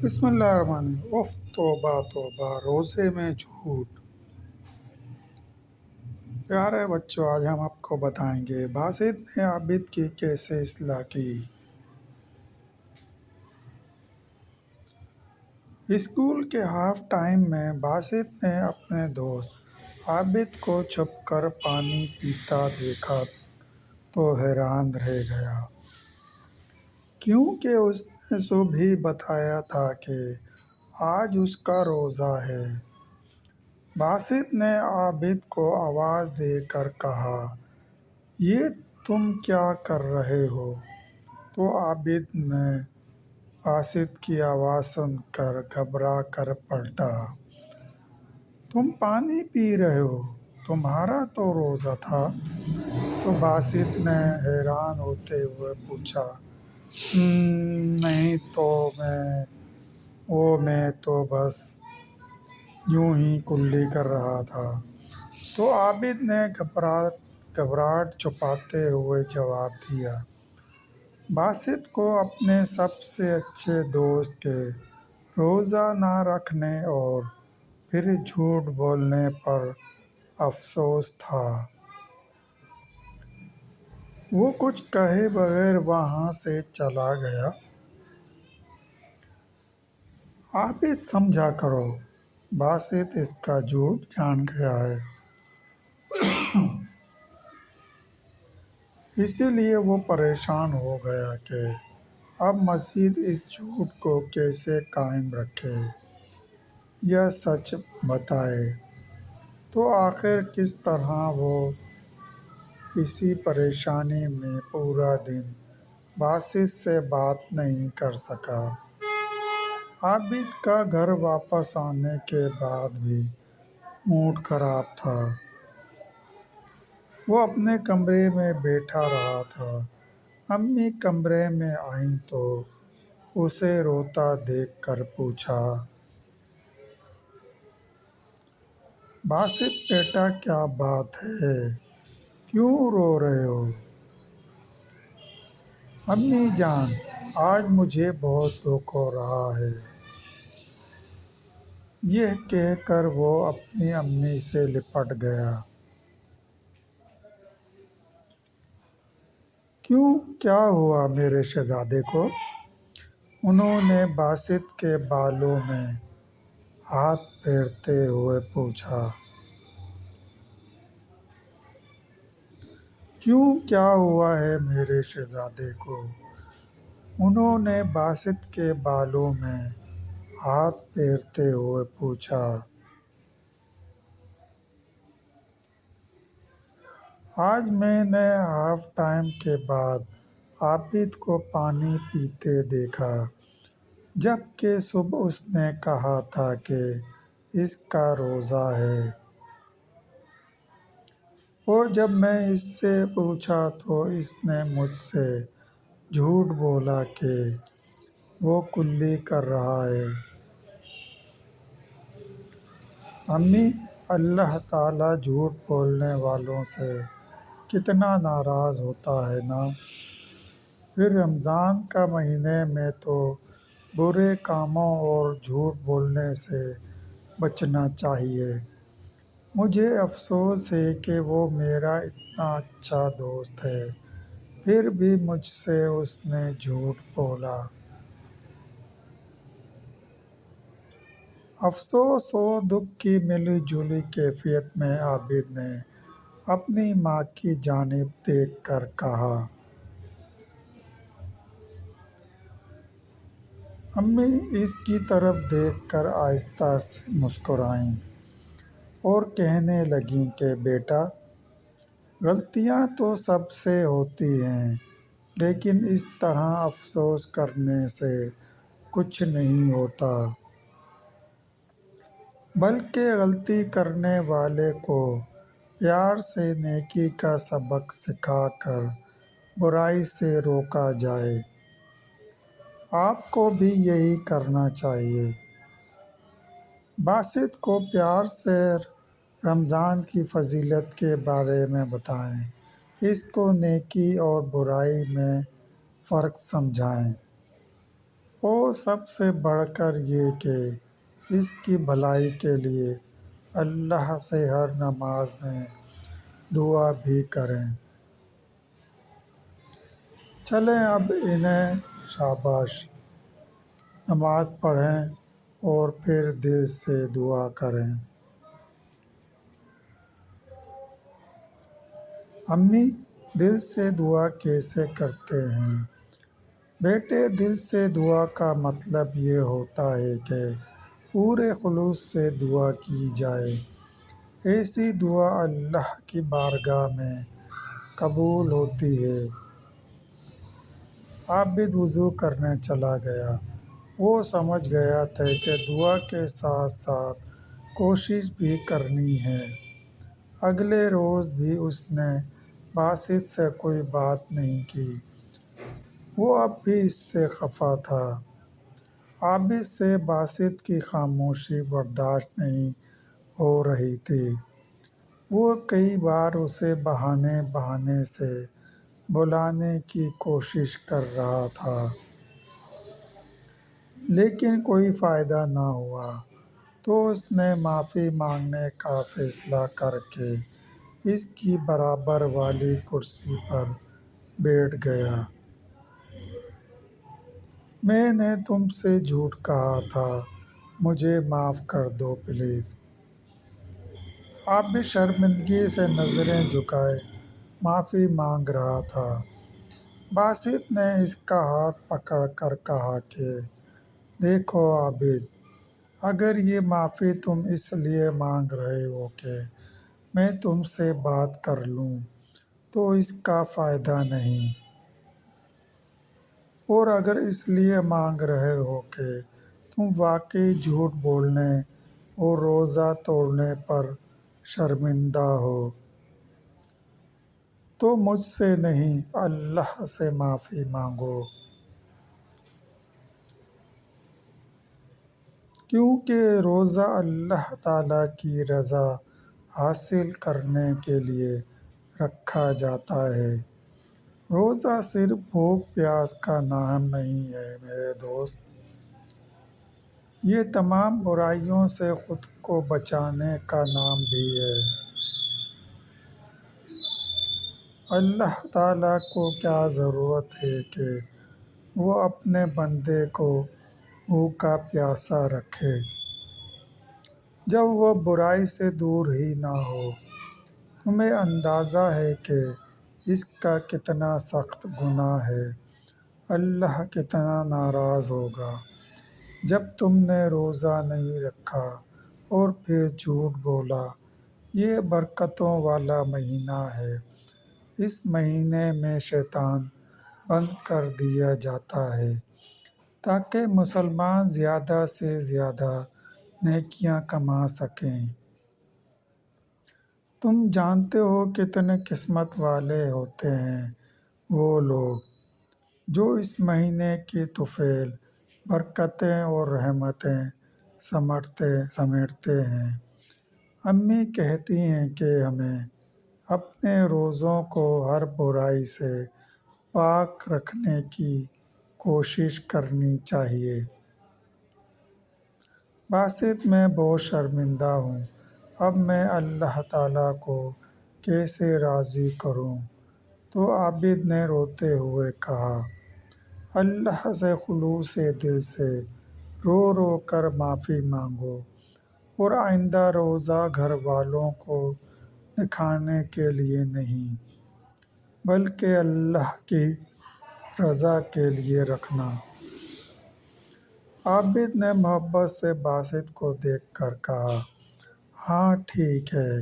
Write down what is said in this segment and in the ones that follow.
بسم اللہ الرحمن الرحیم۔ اف توبہ توبہ روزے میں جھوٹ۔ پیارے بچوں، آج ہم آپ کو بتائیں گے باسط نے عابد کی کیسے اصلاح کی۔ اسکول کے ہاف ٹائم میں باسط نے اپنے دوست عابد کو چھپ کر پانی پیتا دیکھا تو حیران رہ گیا، کیونکہ اس نے صبح ہی بتایا تھا کہ آج اس کا روزہ ہے۔ باسط نے عابد کو آواز دے کر کہا، یہ تم کیا کر رہے ہو؟ تو عابد نے باسط کی آواز سن کر گھبرا کر پلٹا، تم پانی پی رہے ہو؟ تمہارا تو روزہ تھا۔ تو باسط نے حیران ہوتے ہوئے پوچھا، نہیں تو میں تو بس یوں ہی کلی کر رہا تھا۔ تو عابد نے گھبراہٹ چھپاتے ہوئے جواب دیا، باسط کو اپنے سب سے اچھے دوست کے روزہ نہ رکھنے اور پھر جھوٹ بولنے پر افسوس تھا۔ وہ کچھ کہے بغیر وہاں سے چلا گیا۔ عابد سمجھا کرو، باسط اس کا جھوٹ جان گیا ہے، اسی لیے وہ پریشان ہو گیا کہ اب مزید اس جھوٹ کو کیسے قائم رکھے یا سچ بتائے۔ تو آخر کس طرح وہ اسی پریشانی میں پورا دن باسط سے بات نہیں کر سکا۔ عابد کا گھر واپس آنے کے بعد بھی موڈ خراب تھا۔ وہ اپنے کمرے میں بیٹھا رہا تھا۔ امی کمرے میں آئیں تو اسے روتا دیکھ کر پوچھا، باسط بیٹا کیا بات ہے؟ کیوں رو رہے ہو؟ امی جان، آج مجھے بہت دکھ ہو رہا ہے۔ یہ کہہ کر وہ اپنی امی سے لپٹ گیا۔ کیوں، کیا ہوا میرے شہزادے کو؟ انہوں نے باسط کے بالوں میں ہاتھ پھیرتے ہوئے پوچھا۔ کیوں، کیا ہوا ہے میرے شہزادے کو؟ انہوں نے باسط کے بالوں میں ہاتھ پھیرتے ہوئے پوچھا۔ آج میں نے ہاف ٹائم کے بعد عابد کو پانی پیتے دیکھا، جبکہ صبح اس نے کہا تھا کہ اس کا روزہ ہے۔ اور جب میں اس سے پوچھا تو اس نے مجھ سے جھوٹ بولا کہ وہ کلی کر رہا ہے۔ امی، اللہ تعالیٰ جھوٹ بولنے والوں سے کتنا ناراض ہوتا ہے نا۔ پھر رمضان کا مہینے میں تو برے کاموں اور جھوٹ بولنے سے بچنا چاہیے۔ مجھے افسوس ہے کہ وہ میرا اتنا اچھا دوست ہے، پھر بھی مجھ سے اس نے جھوٹ بولا۔ افسوس اور دکھ کی ملی جلی کیفیت میں عابد نے اپنی ماں کی جانب دیکھ کر کہا، امی اس کی طرف دیکھ کر آہستہ سے مسکرائیں اور کہنے لگیں کہ بیٹا، غلطیاں تو سب سے ہوتی ہیں، لیکن اس طرح افسوس کرنے سے کچھ نہیں ہوتا، بلکہ غلطی کرنے والے کو پیار سے نیکی کا سبق سکھا کر برائی سے روکا جائے۔ آپ کو بھی یہی کرنا چاہیے۔ باسط کو پیار سے رمضان کی فضیلت کے بارے میں بتائیں، اس کو نیکی اور برائی میں فرق سمجھائیں۔ اور سب سے بڑھ کر یہ کہ اس کی بھلائی کے لیے اللہ سے ہر نماز میں دعا بھی کریں۔ چلیں اب انہیں شاباش، نماز پڑھیں اور پھر دل سے دعا کریں۔ امی دل سے دعا کیسے کرتے ہیں؟ بیٹے، دل سے دعا کا مطلب یہ ہوتا ہے کہ پورے خلوص سے دعا کی جائے۔ ایسی دعا اللہ کی بارگاہ میں قبول ہوتی ہے۔ عابد وضو کرنے چلا گیا۔ وہ سمجھ گیا تھا کہ دعا کے ساتھ ساتھ کوشش بھی کرنی ہے۔ اگلے روز بھی اس نے باسط سے کوئی بات نہیں کی۔ وہ اب بھی اس سے خفا تھا۔ عابد سے باسط کی خاموشی برداشت نہیں ہو رہی تھی۔ وہ کئی بار اسے بہانے سے بلانے کی کوشش کر رہا تھا، لیکن کوئی فائدہ نہ ہوا۔ تو اس نے معافی مانگنے کا فیصلہ کر کے اس کی برابر والی کرسی پر بیٹھ گیا۔ میں نے تم سے جھوٹ کہا تھا، مجھے معاف کر دو پلیز۔ عابد شرمندگی سے نظریں جھکائے معافی مانگ رہا تھا۔ باسط نے اس کا ہاتھ پکڑ کر کہا کہ دیکھو عابد، اگر یہ معافی تم اس لیے مانگ رہے ہو کہ میں تم سے بات کر لوں تو اس کا فائدہ نہیں، اور اگر اس لیے مانگ رہے ہو کہ تم واقعی جھوٹ بولنے اور روزہ توڑنے پر شرمندہ ہو تو مجھ سے نہیں، اللہ سے معافی مانگو، کیونکہ روزہ اللہ تعالیٰ کی رضا حاصل کرنے کے لیے رکھا جاتا ہے۔ روزہ صرف بھوک پیاس کا نام نہیں ہے میرے دوست، یہ تمام برائیوں سے خود کو بچانے کا نام بھی ہے۔ اللہ تعالیٰ کو کیا ضرورت ہے کہ وہ اپنے بندے کو بھوکا پیاسا رکھے جب وہ برائی سے دور ہی نہ ہو؟ تمہیں اندازہ ہے کہ اس کا کتنا سخت گناہ ہے؟ اللہ کتنا ناراض ہوگا جب تم نے روزہ نہیں رکھا اور پھر جھوٹ بولا۔ یہ برکتوں والا مہینہ ہے۔ اس مہینے میں شیطان بند کر دیا جاتا ہے تاکہ مسلمان زیادہ سے زیادہ نیکیاں کما سکیں۔ تم جانتے ہو کتنے قسمت والے ہوتے ہیں وہ لوگ جو اس مہینے کی طفیل برکتیں اور رحمتیں سمیٹتے ہیں۔ امی کہتی ہیں کہ ہمیں اپنے روزوں کو ہر برائی سے پاک رکھنے کی کوشش کرنی چاہیے۔ باسط میں بہت شرمندہ ہوں، اب میں اللہ تعالیٰ کو کیسے راضی کروں؟ تو عابد نے روتے ہوئے کہا، اللہ سے خلوص دل سے رو رو کر معافی مانگو، اور آئندہ روزہ گھر والوں کو دکھانے کے لیے نہیں بلکہ اللہ کی رضا کے لیے رکھنا۔ عابد نے محبت سے باسط کو دیکھ کر کہا، ہاں ٹھیک ہے،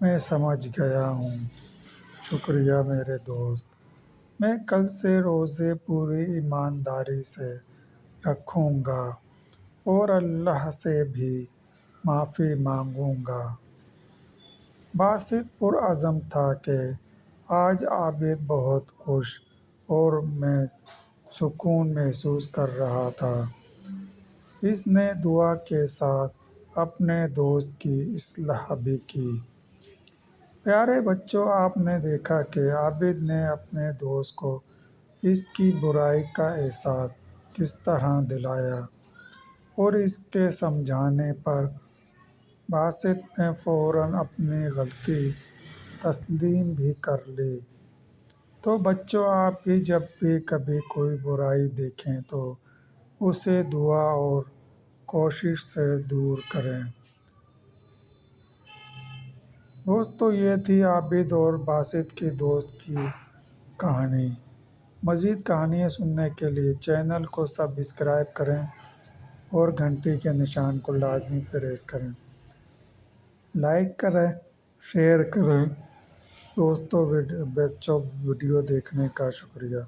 میں سمجھ گیا ہوں، شکریہ میرے دوست، میں کل سے روزے پوری ایمانداری سے رکھوں گا اور اللہ سے بھی معافی مانگوں گا۔ باسط پرعزم تھا کہ آج عابد بہت خوش اور میں سکون محسوس کر رہا تھا۔ اس نے دعا کے ساتھ اپنے دوست کی اصلاح بھی کی۔ پیارے بچوں، آپ نے دیکھا کہ عابد نے اپنے دوست کو اس کی برائی کا احساس کس طرح دلایا، اور اس کے سمجھانے پر باسط نے فوراً اپنی غلطی تسلیم بھی کر لی۔ تو بچوں، آپ بھی جب بھی کبھی کوئی برائی دیکھیں تو اسے دعا اور کوشش سے دور کریں۔ دوستو، یہ تھی عابد اور باسط کی دوست کی کہانی۔ مزید کہانیاں سننے کے لیے چینل کو سبسکرائب کریں اور گھنٹی کے نشان کو لازمی پریس کریں۔ لائک کریں، شیئر کریں۔ دوستو، بچوں، ویڈیو دیکھنے کا شکریہ۔